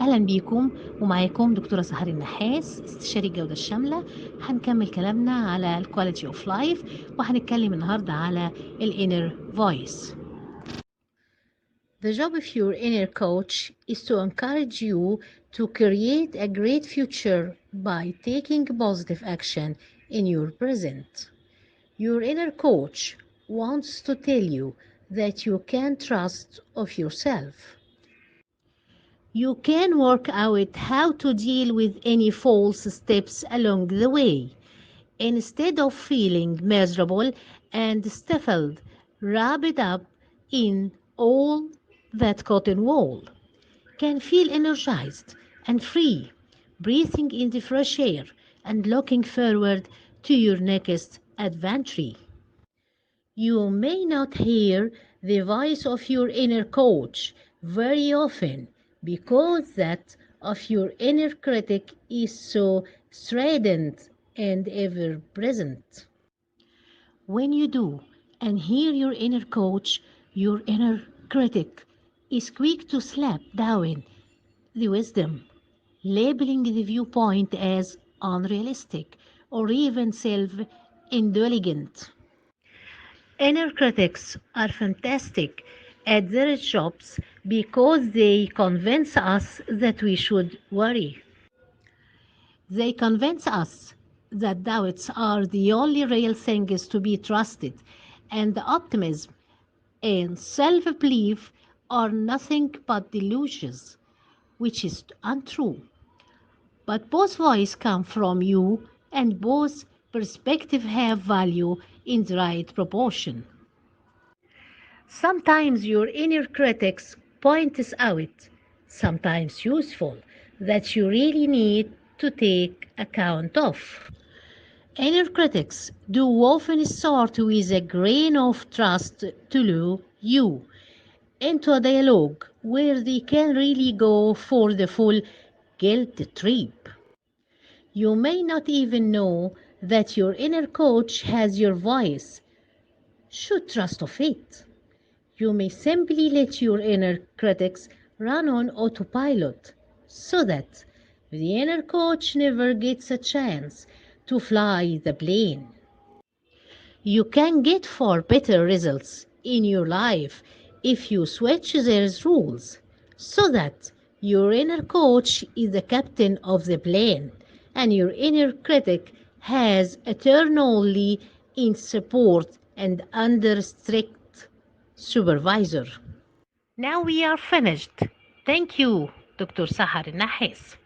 أهلا بيكم ومعاكم دكتورة سحر النحاس استشاري الجودة الشاملة. هنكمل كلامنا على الكواليتي اوف لايف وهنتكلم النهاردة على الانر فويس. The job of your inner coach is to encourage you to create a great future by taking positive action in your present. Your inner coach wants to tell you that you can trust of yourself. You can work out how to deal with any false steps along the way. Instead of feeling miserable and stifled, wrapped up in all that cotton wool, can feel energized and free, breathing in the fresh air and looking forward to your next adventure. You may not hear the voice of your inner coach very often because that of your inner critic is so strident and ever present. When you do and hear your inner coach, your inner critic is quick to slap down the wisdom, labeling the viewpoint as unrealistic or even self indulgent. Inner critics are fantastic at their jobs because they convince us that we should worry. They convince us that doubts are the only real things to be trusted, and optimism and self belief are nothing but delusions, which is untrue. But both voices come from you, and both perspectives have value in the right proportion. Sometimes your inner critics points out, sometimes useful, that you really need to take account of. Inner critics do often start with a grain of trust to lure you into a dialogue where they can really go for the full guilt trip. You may not even know that your inner coach has your voice. Should trust of it. You may simply let your inner critics run on autopilot so that the inner coach never gets a chance to fly the plane. You can get far better results in your life if you switch their rules so that your inner coach is the captain of the plane and your inner critic has a turn only in support and under strict supervisor. Now we are finished. Thank you, Dr. Sahar Nahis.